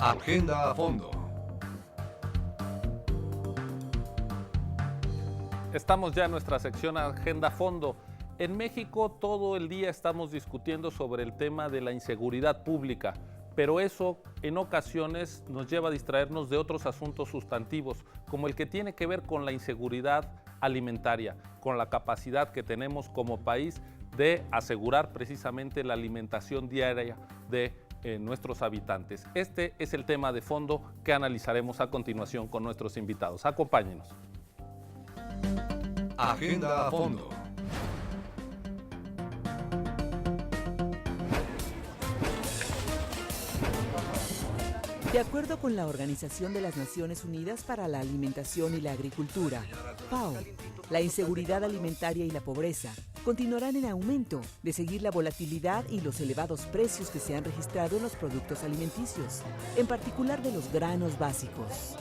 Agenda a fondo. Estamos ya en nuestra sección Agenda a Fondo. En México todo el día estamos discutiendo sobre el tema de la inseguridad pública, pero eso en ocasiones nos lleva a distraernos de otros asuntos sustantivos, como el que tiene que ver con la inseguridad alimentaria, con la capacidad que tenemos como país de asegurar precisamente la alimentación diaria de nuestros habitantes. Este es el tema de fondo que analizaremos a continuación con nuestros invitados. Acompáñenos. Agenda a fondo. De acuerdo con la Organización de las Naciones Unidas para la Alimentación y la Agricultura, FAO, la inseguridad alimentaria y la pobreza continuarán en aumento de seguir la volatilidad y los elevados precios que se han registrado en los productos alimenticios, en particular de los granos básicos.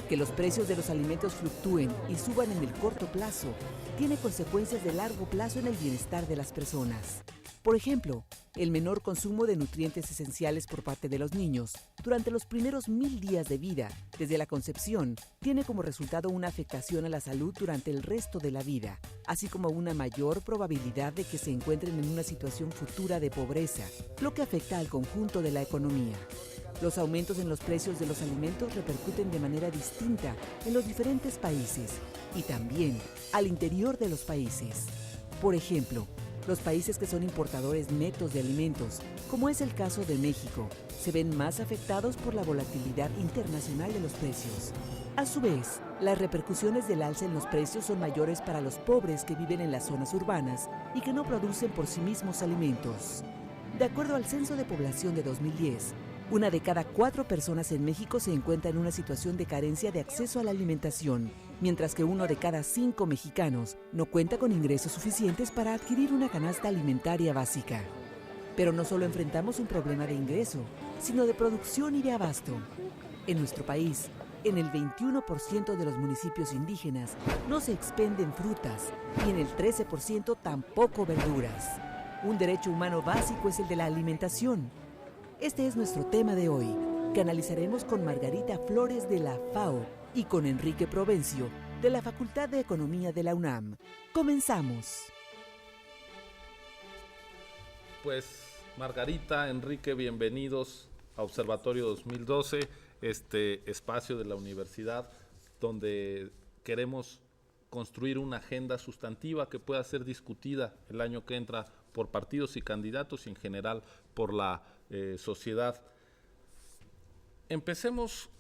Que los precios de los alimentos fluctúen y suban en el corto plazo tiene consecuencias de largo plazo en el bienestar de las personas. Por ejemplo, el menor consumo de nutrientes esenciales por parte de los niños durante los primeros 1000 días de vida, desde la concepción, tiene como resultado una afectación a la salud durante el resto de la vida, así como una mayor probabilidad de que se encuentren en una situación futura de pobreza, lo que afecta al conjunto de la economía. Los aumentos en los precios de los alimentos repercuten de manera distinta en los diferentes países y también al interior de los países. Por ejemplo, los países que son importadores netos de alimentos, como es el caso de México, se ven más afectados por la volatilidad internacional de los precios. A su vez, las repercusiones del alza en los precios son mayores para los pobres que viven en las zonas urbanas y que no producen por sí mismos alimentos. De acuerdo al Censo de Población de 2010, 1 de cada 4 personas en México se encuentra en una situación de carencia de acceso a la alimentación, mientras que 1 de cada 5 mexicanos no cuenta con ingresos suficientes para adquirir una canasta alimentaria básica. Pero no solo enfrentamos un problema de ingreso, sino de producción y de abasto. En nuestro país, en el 21% de los municipios indígenas no se expenden frutas y en el 13% tampoco verduras. Un derecho humano básico es el de la alimentación. Este es nuestro tema de hoy, que analizaremos con Margarita Flores de la FAO y con Enrique Provencio de la Facultad de Economía de la UNAM. ¡Comenzamos! Pues Margarita, Enrique, bienvenidos a Observatorio 2012, este espacio de la universidad donde queremos construir una agenda sustantiva que pueda ser discutida el año que entra por partidos y candidatos y en general por la sociedad. Empecemos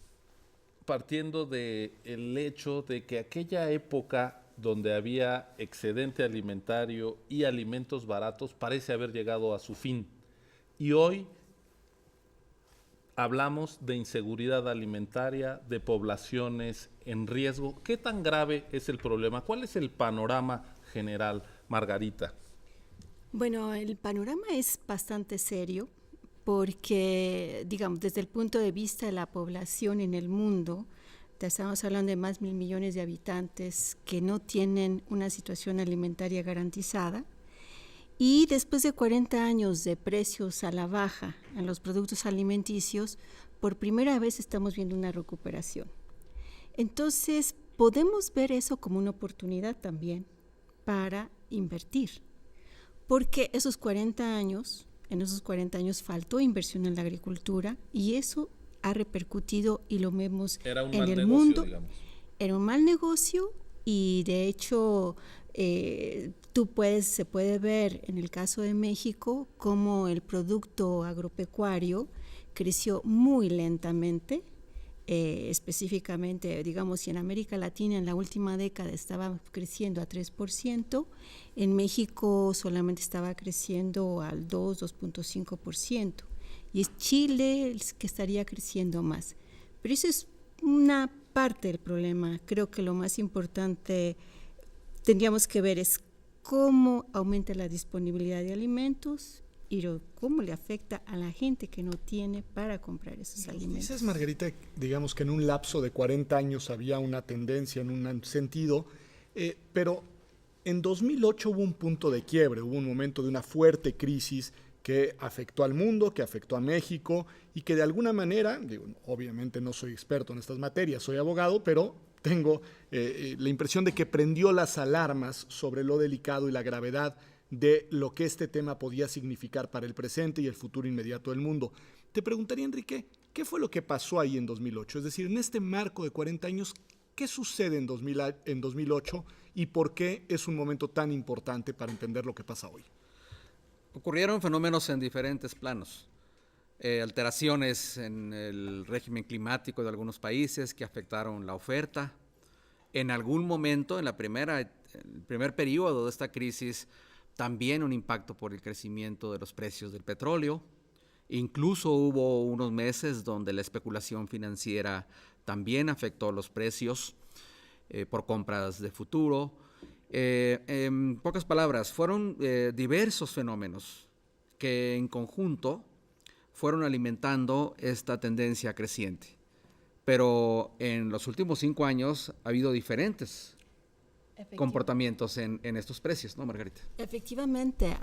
partiendo del hecho de que aquella época donde había excedente alimentario y alimentos baratos parece haber llegado a su fin. Y hoy hablamos de inseguridad alimentaria, de poblaciones en riesgo. ¿Qué tan grave es el problema? ¿Cuál es el panorama general, Margarita? Bueno, el panorama es bastante serio porque, digamos, desde el punto de vista de la población en el mundo, estamos hablando de más de 1.000 millones de habitantes que no tienen una situación alimentaria garantizada. Y después de 40 años de precios a la baja en los productos alimenticios, por primera vez estamos viendo una recuperación. Entonces, podemos ver eso como una oportunidad también para invertir, porque en esos 40 años faltó inversión en la agricultura y eso ha repercutido y lo vemos en el mundo. Digamos. Era un mal negocio y de hecho se puede ver en el caso de México cómo el producto agropecuario creció muy lentamente, específicamente, digamos, si en América Latina en la última década estaba creciendo a 3%, en México solamente estaba creciendo al 2.5%, y es Chile el que estaría creciendo más. Pero eso es una parte del problema. Creo que lo más importante tendríamos que ver es cómo aumenta la disponibilidad de alimentos y cómo le afecta a la gente que no tiene para comprar esos alimentos. Dices, Margarita, digamos que en un lapso de 40 años había una tendencia en un sentido, pero en 2008 hubo un punto de quiebre, hubo un momento de una fuerte crisis que afectó al mundo, que afectó a México y que de alguna manera, digo, obviamente no soy experto en estas materias, soy abogado, pero tengo la impresión de que prendió las alarmas sobre lo delicado y la gravedad de lo que este tema podía significar para el presente y el futuro inmediato del mundo. Te preguntaría, Enrique, ¿qué fue lo que pasó ahí en 2008? Es decir, en este marco de 40 años, ¿qué sucede en 2008 y por qué es un momento tan importante para entender lo que pasa hoy? Ocurrieron fenómenos en diferentes planos. Alteraciones en el régimen climático de algunos países que afectaron la oferta. En algún momento, en el primer periodo de esta crisis, también un impacto por el crecimiento de los precios del petróleo. Incluso hubo unos meses donde la especulación financiera también afectó los precios por compras de futuro. En pocas palabras, fueron diversos fenómenos que en conjunto fueron alimentando esta tendencia creciente. Pero en los últimos 5 años ha habido diferentes comportamientos en estos precios, ¿no, Margarita? Efectivamente,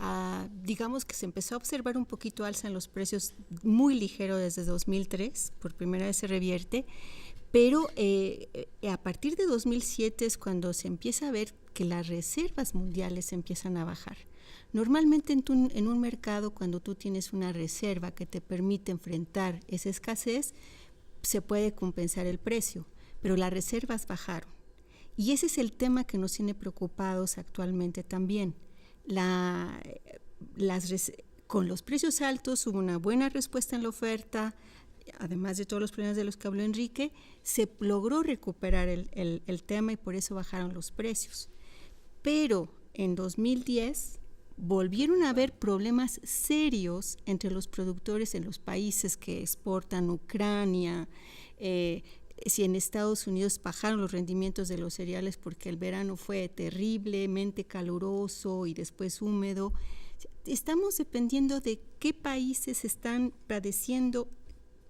digamos que se empezó a observar un poquito alza en los precios muy ligero desde 2003, por primera vez se revierte, pero a partir de 2007 es cuando se empieza a ver que las reservas mundiales empiezan a bajar. Normalmente en un mercado, cuando tú tienes una reserva que te permite enfrentar esa escasez, se puede compensar el precio, pero las reservas bajaron. Y ese es el tema que nos tiene preocupados actualmente también. Con los precios altos hubo una buena respuesta en la oferta, además de todos los problemas de los que habló Enrique, se logró recuperar el tema y por eso bajaron los precios. Pero en 2010 volvieron a haber problemas serios entre los productores en los países que exportan, Ucrania, si en Estados Unidos bajaron los rendimientos de los cereales porque el verano fue terriblemente caluroso y después húmedo. Estamos dependiendo de qué países están padeciendo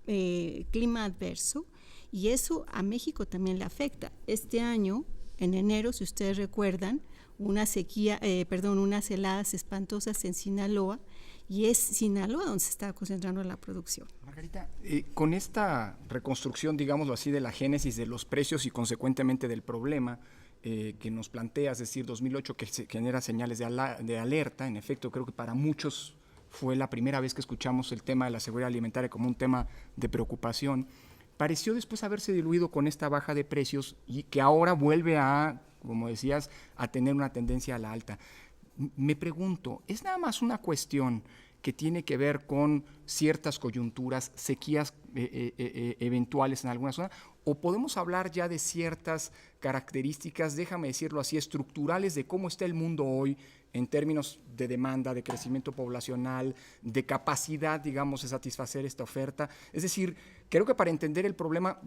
clima adverso y eso a México también le afecta. Este año, en enero, si ustedes recuerdan, unas heladas espantosas en Sinaloa, y es Sinaloa donde se está concentrando la producción. Margarita, con esta reconstrucción, digámoslo así, de la génesis de los precios y consecuentemente del problema que nos planteas, es decir, 2008 que se genera señales de alerta, en efecto creo que para muchos fue la primera vez que escuchamos el tema de la seguridad alimentaria como un tema de preocupación, pareció después haberse diluido con esta baja de precios y que ahora vuelve a, como decías, a tener una tendencia a la alta. Me pregunto, ¿es nada más una cuestión que tiene que ver con ciertas coyunturas, sequías eventuales en alguna zona, o podemos hablar ya de ciertas características, déjame decirlo así, estructurales de cómo está el mundo hoy en términos de demanda, de crecimiento poblacional, de capacidad, digamos, de satisfacer esta oferta? Es decir, creo que para entender el problema,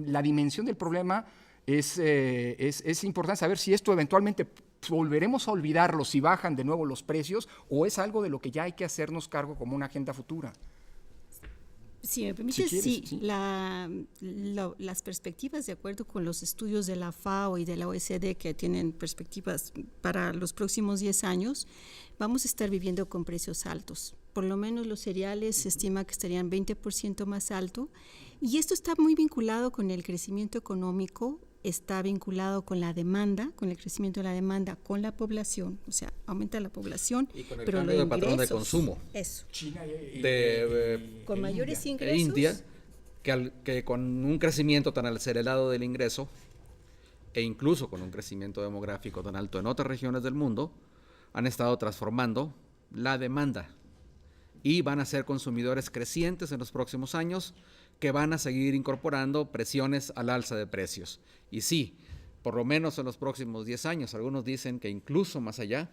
la dimensión del problema es importante saber si esto eventualmente volveremos a olvidarlo si bajan de nuevo los precios o es algo de lo que ya hay que hacernos cargo como una agenda futura. Si me permites, sí. Las perspectivas, de acuerdo con los estudios de la FAO y de la OECD, que tienen perspectivas para los próximos 10 años, vamos a estar viviendo con precios altos. Por lo menos los cereales se estima que estarían 20% más alto, y esto está muy vinculado con el crecimiento económico, está vinculado con la demanda, con el crecimiento de la demanda, con la población, o sea, aumenta la población, y con el pero cambio de patrón de consumo. Eso. China con mayores ingresos. E India, que con un crecimiento tan acelerado del ingreso e incluso con un crecimiento demográfico tan alto en otras regiones del mundo, han estado transformando la demanda y van a ser consumidores crecientes en los próximos años que van a seguir incorporando presiones al alza de precios. Y sí, por lo menos en los próximos 10 años, algunos dicen que incluso más allá,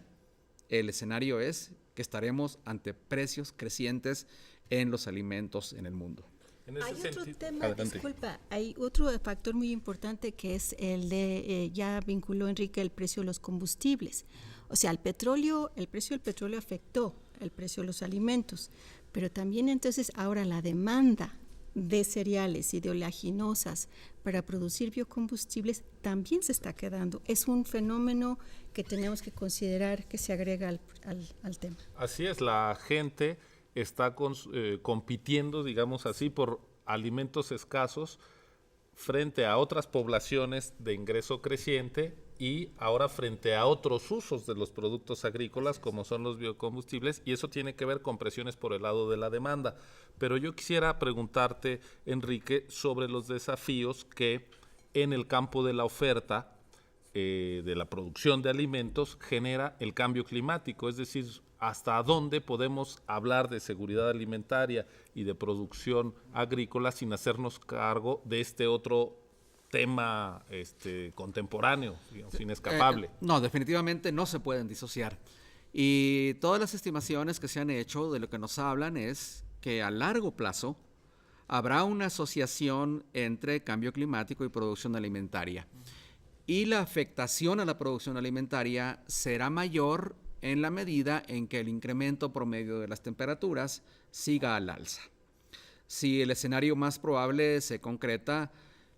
el escenario es que estaremos ante precios crecientes en los alimentos en el mundo. Hay otro tema, disculpa, hay otro factor muy importante que es el de, ya vinculó Enrique, el precio de los combustibles. O sea, el precio del petróleo afectó el precio de los alimentos, pero también entonces ahora la demanda de cereales y de oleaginosas para producir biocombustibles también se está quedando. Es un fenómeno que tenemos que considerar que se agrega al tema. Así es, la gente está compitiendo, digamos así, por alimentos escasos frente a otras poblaciones de ingreso creciente y ahora frente a otros usos de los productos agrícolas como son los biocombustibles, y eso tiene que ver con presiones por el lado de la demanda. Pero yo quisiera preguntarte, Enrique, sobre los desafíos que en el campo de la oferta de la producción de alimentos genera el cambio climático, es decir, hasta dónde podemos hablar de seguridad alimentaria y de producción agrícola sin hacernos cargo de este otro tema contemporáneo, digamos, inescapable. No, definitivamente no se pueden disociar. Y todas las estimaciones que se han hecho de lo que nos hablan es que a largo plazo habrá una asociación entre cambio climático y producción alimentaria. Y la afectación a la producción alimentaria será mayor en la medida en que el incremento promedio de las temperaturas siga al alza. Si el escenario más probable se concreta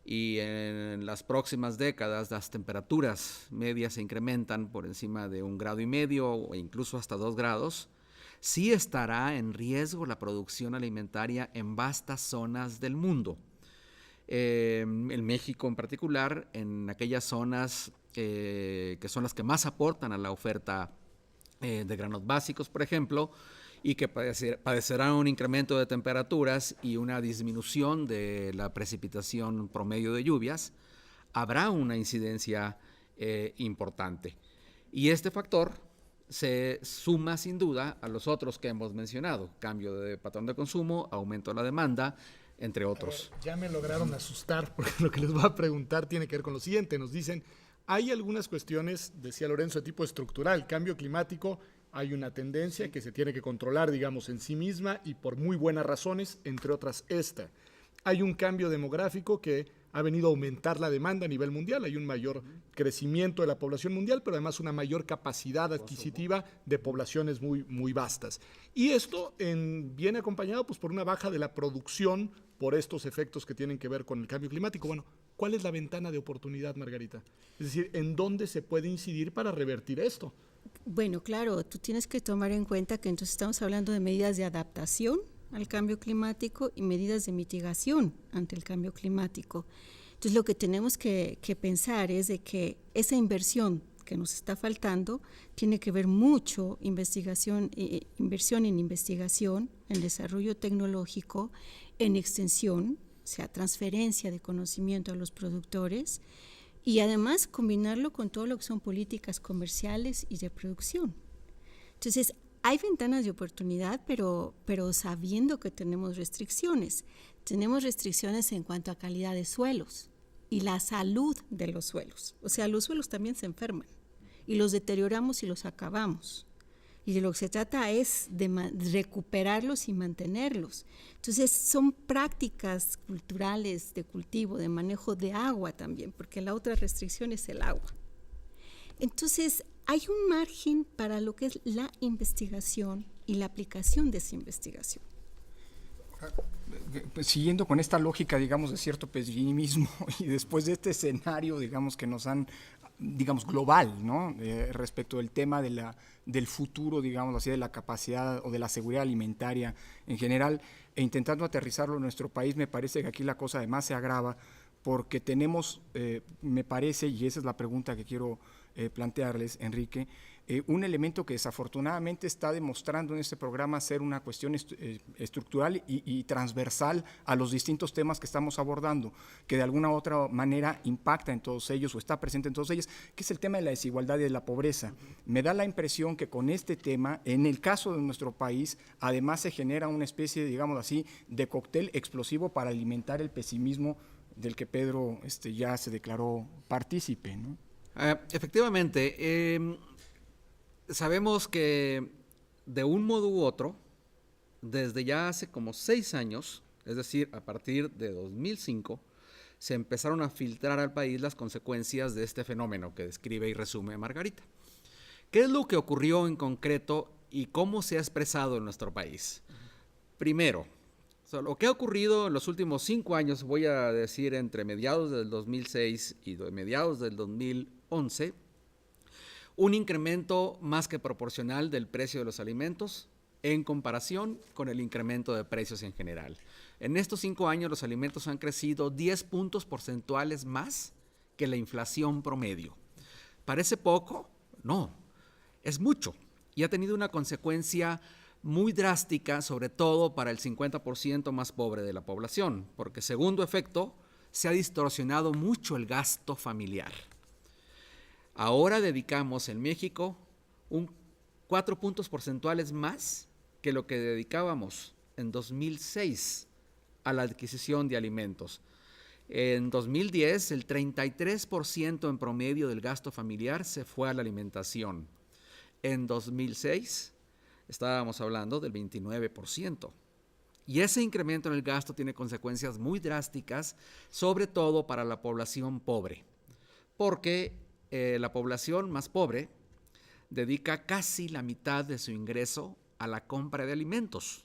y en las próximas décadas las temperaturas medias se incrementan por encima de 1,5 grados o incluso hasta 2 grados, sí estará en riesgo la producción alimentaria en vastas zonas del mundo. En México en particular, en aquellas zonas que son las que más aportan a la oferta de granos básicos, por ejemplo, y que padecerán un incremento de temperaturas y una disminución de la precipitación promedio de lluvias, habrá una incidencia importante. Y este factor se suma sin duda a los otros que hemos mencionado: cambio de patrón de consumo, aumento de la demanda, entre otros. Ya me lograron asustar, porque lo que les voy a preguntar tiene que ver con lo siguiente. Nos dicen, hay algunas cuestiones, decía Lorenzo, de tipo estructural. Cambio climático, hay una tendencia que se tiene que controlar, digamos, en sí misma y por muy buenas razones, entre otras esta. Hay un cambio demográfico que ha venido a aumentar la demanda a nivel mundial. Hay un mayor crecimiento de la población mundial, pero además una mayor capacidad adquisitiva de poblaciones muy, muy vastas. Y esto viene acompañado pues, por una baja de la producción por estos efectos que tienen que ver con el cambio climático. Bueno, ¿cuál es la ventana de oportunidad, Margarita? Es decir, ¿en dónde se puede incidir para revertir esto? Bueno, claro, tú tienes que tomar en cuenta que entonces estamos hablando de medidas de adaptación al cambio climático y medidas de mitigación ante el cambio climático. Entonces, lo que tenemos que pensar es de que esa inversión que nos está faltando tiene que ver mucho inversión en investigación, en desarrollo tecnológico, en extensión, o sea, transferencia de conocimiento a los productores, y además combinarlo con todo lo que son políticas comerciales y de producción. Entonces, hay ventanas de oportunidad, pero sabiendo que tenemos restricciones. Tenemos restricciones en cuanto a calidad de suelos y la salud de los suelos. O sea, los suelos también se enferman y los deterioramos y los acabamos. Y de lo que se trata es de recuperarlos y mantenerlos. Entonces, son prácticas culturales de cultivo, de manejo de agua también, porque la otra restricción es el agua. Entonces, hay un margen para lo que es la investigación y la aplicación de esa investigación. Pues siguiendo con esta lógica, digamos, de cierto pesimismo y después de este escenario, digamos, que nos han, digamos, global, ¿no? Respecto del tema del futuro, digamos así, de la capacidad o de la seguridad alimentaria en general, e intentando aterrizarlo en nuestro país, me parece que aquí la cosa además se agrava porque tenemos, me parece, y esa es la pregunta que quiero plantearles, Enrique, un elemento que desafortunadamente está demostrando en este programa ser una cuestión estructural y transversal a los distintos temas que estamos abordando, que de alguna u otra manera impacta en todos ellos o está presente en todos ellos, que es el tema de la desigualdad y de la pobreza. Me da la impresión que con este tema, en el caso de nuestro país, además se genera una especie, digamos así, de cóctel explosivo para alimentar el pesimismo del que Pedro ya se declaró partícipe, ¿no? Efectivamente, sabemos que de un modo u otro, desde ya hace como 6 años, es decir, a partir de 2005, se empezaron a filtrar al país las consecuencias de este fenómeno que describe y resume Margarita. ¿Qué es lo que ocurrió en concreto y cómo se ha expresado en nuestro país? Primero, So, lo que ha ocurrido en los últimos 5 años, voy a decir entre mediados del 2006 y mediados del 2011, un incremento más que proporcional del precio de los alimentos en comparación con el incremento de precios en general. En estos 5 años los alimentos han crecido 10 puntos porcentuales más que la inflación promedio. ¿Parece poco? No, es mucho y ha tenido una consecuencia muy drástica, sobre todo para el 50% más pobre de la población, porque segundo efecto, se ha distorsionado mucho el gasto familiar. Ahora dedicamos en México 4 puntos porcentuales más que lo que dedicábamos en 2006 a la adquisición de alimentos. En 2010, el 33% en promedio del gasto familiar se fue a la alimentación. En 2006, estábamos hablando del 29%. Y ese incremento en el gasto tiene consecuencias muy drásticas, sobre todo para la población pobre, porque la población más pobre dedica casi la mitad de su ingreso a la compra de alimentos.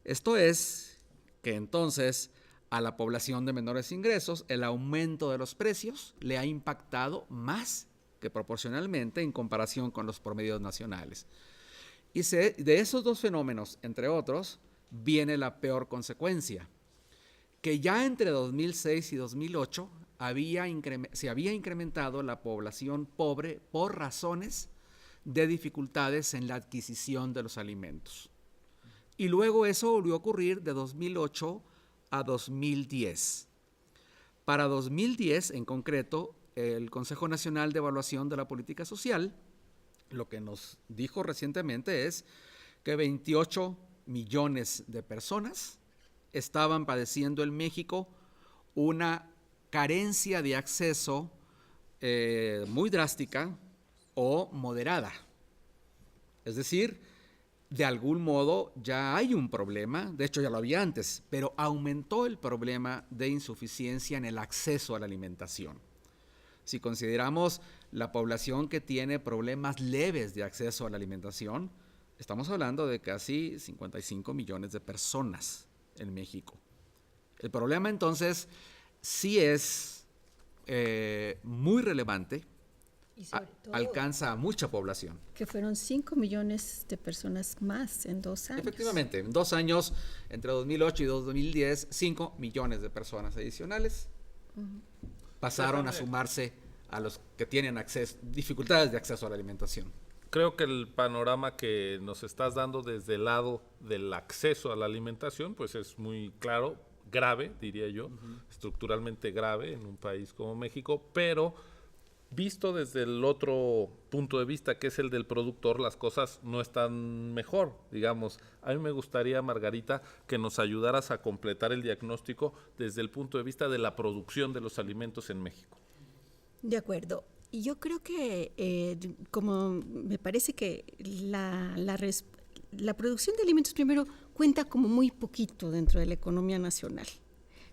Esto es que entonces a la población de menores ingresos el aumento de los precios le ha impactado más que proporcionalmente en comparación con los promedios nacionales. Y de esos dos fenómenos, entre otros, viene la peor consecuencia, que ya entre 2006 y 2008 se había incrementado la población pobre por razones de dificultades en la adquisición de los alimentos. Y luego eso volvió a ocurrir de 2008 a 2010. Para 2010, en concreto, el Consejo Nacional de Evaluación de la Política Social lo que nos dijo recientemente es que 28 millones de personas estaban padeciendo en México una carencia de acceso muy drástica o moderada. Es decir, de algún modo ya hay un problema, de hecho ya lo había antes, pero aumentó el problema de insuficiencia en el acceso a la alimentación. Si consideramos la población que tiene problemas leves de acceso a la alimentación, estamos hablando de casi 55 millones de personas en México. El problema entonces sí es muy relevante, Y sobre todo, alcanza a mucha población. que fueron 5 millones de personas más en 2 años. Efectivamente, en 2 años, entre 2008 y 2010, 5 millones de personas adicionales pasaron a sumarse a los que tienen dificultades de acceso a la alimentación. Creo que el panorama que nos estás dando desde el lado del acceso a la alimentación, pues es muy claro, grave, diría yo, estructuralmente grave en un país como México, pero visto desde el otro punto de vista, que es el del productor, las cosas no están mejor, digamos. A mí me gustaría, Margarita, que nos ayudaras a completar el diagnóstico desde el punto de vista de la producción de los alimentos en México. De acuerdo. Y yo creo que, como me parece que la producción de alimentos primero cuenta como muy poquito dentro de la economía nacional.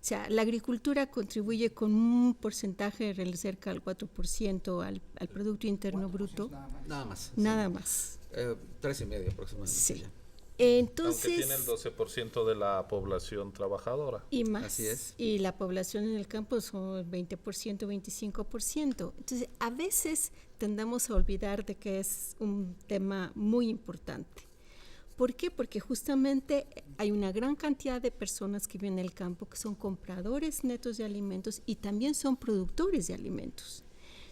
O sea, la agricultura contribuye con un porcentaje cerca al 4% al Producto Interno Bruto. Nada más. Nada más. 3,5 aproximadamente. Sí. Ya. Entonces, Aunque tiene el 12% de la población trabajadora. y más. Así es. Y la población en el campo son el 20%, 25%. Entonces, a veces tendemos a olvidar de que es un tema muy importante. ¿Por qué? Porque justamente hay una gran cantidad de personas que viven en el campo que son compradores netos de alimentos y también son productores de alimentos.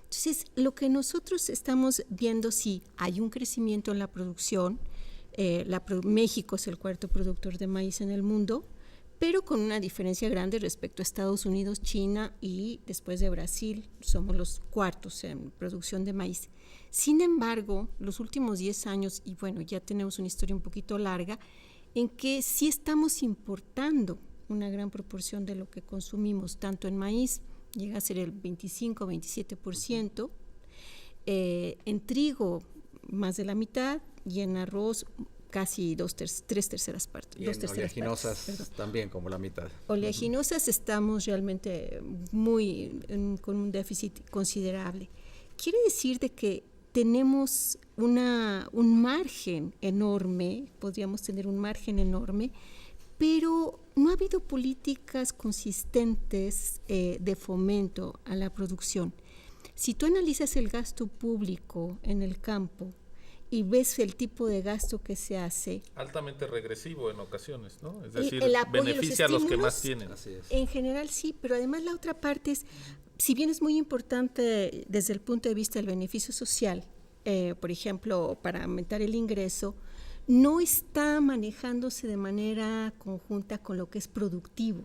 Entonces, lo que nosotros estamos viendo, sí, hay un crecimiento en la producción. México es el cuarto productor de maíz en el mundo, pero con una diferencia grande respecto a Estados Unidos, China y después de Brasil, somos los cuartos en producción de maíz. Sin embargo, los últimos 10 años, y bueno, ya tenemos una historia un poquito larga, en que sí estamos importando una gran proporción de lo que consumimos, tanto en maíz, llega a ser el 25-27%, en trigo más de la mitad y en arroz casi 3 terceras partes. Y en oleaginosas también como la mitad. Oleaginosas estamos realmente con un déficit considerable. Quiere decir de que tenemos un margen enorme, podríamos tener un margen enorme pero no ha habido políticas consistentes de fomento a la producción. Si tú analizas el gasto público en el campo y ves el tipo de gasto que se hace, altamente regresivo en ocasiones, ¿no? Es decir, el apoyo, beneficia a los que más estímulos, tienen. Así es. en general sí, pero además la otra parte es, si bien es muy importante desde el punto de vista del beneficio social, por ejemplo, para aumentar el ingreso, no está manejándose de manera conjunta con lo que es productivo.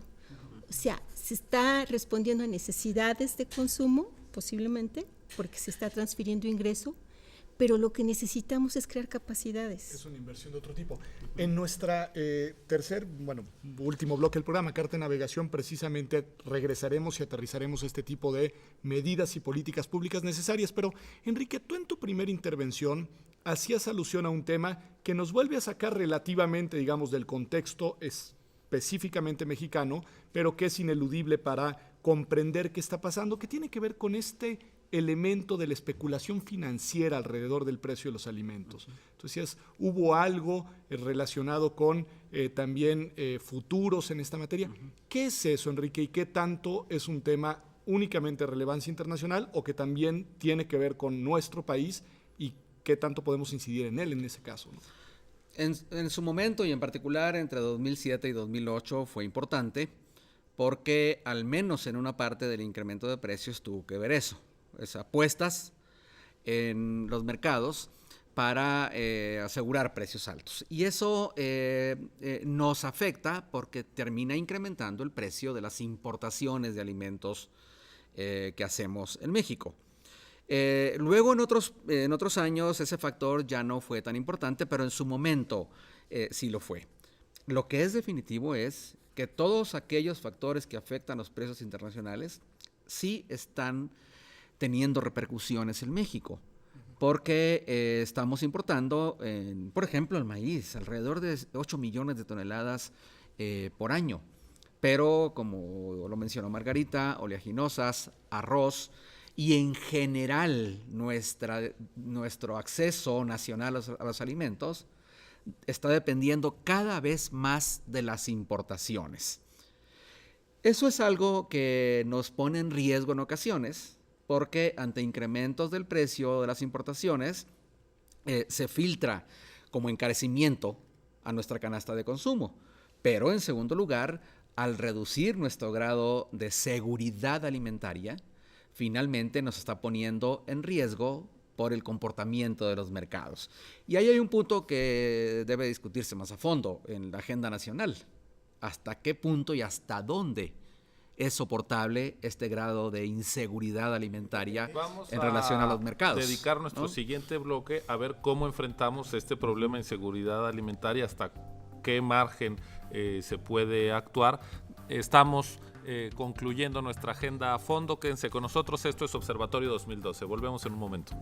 O sea, se está respondiendo a necesidades de consumo, posiblemente, porque se está transfiriendo ingreso, pero lo que necesitamos es crear capacidades. Es una inversión de otro tipo. En nuestra último bloque del programa, Carta de Navegación, precisamente regresaremos y aterrizaremos este tipo de medidas y políticas públicas necesarias. Pero, Enrique, tú en tu primera intervención hacías alusión a un tema que nos vuelve a sacar relativamente, digamos, del contexto específicamente mexicano, pero que es ineludible para comprender qué está pasando, que tiene que ver con este elemento de la especulación financiera alrededor del precio de los alimentos. Entonces, hubo algo relacionado con también futuros en esta materia. ¿Qué es eso, Enrique? ¿Y qué tanto es un tema únicamente de relevancia internacional o que también tiene que ver con nuestro país y qué tanto podemos incidir en él en ese caso, ¿no? En su momento y en particular entre 2007 y 2008 fue importante porque al menos en una parte del incremento de precios tuvo que ver eso. Apuestas en los mercados para asegurar precios altos. Y eso nos afecta porque termina incrementando el precio de las importaciones de alimentos que hacemos en México. Luego en otros años ese factor ya no fue tan importante, pero en su momento sí lo fue. Lo que es definitivo es que todos aquellos factores que afectan los precios internacionales sí están teniendo repercusiones en México, porque estamos importando, por ejemplo, el maíz, alrededor de 8 millones de toneladas por año, pero como lo mencionó Margarita, oleaginosas, arroz y en general nuestro acceso nacional a los alimentos está dependiendo cada vez más de las importaciones. Eso es algo que nos pone en riesgo en ocasiones, porque ante incrementos del precio de las importaciones se filtra como encarecimiento a nuestra canasta de consumo. Pero en segundo lugar, al reducir nuestro grado de seguridad alimentaria, finalmente nos está poniendo en riesgo por el comportamiento de los mercados. Y ahí hay un punto que debe discutirse más a fondo en la agenda nacional. ¿Hasta qué punto y hasta dónde es soportable este grado de inseguridad alimentaria en relación a los mercados? Dedicar nuestro siguiente bloque a ver cómo enfrentamos este problema de inseguridad alimentaria, hasta qué margen se puede actuar. Estamos concluyendo nuestra agenda a fondo. Quédense con nosotros. Esto es Observatorio 2012. Volvemos en un momento.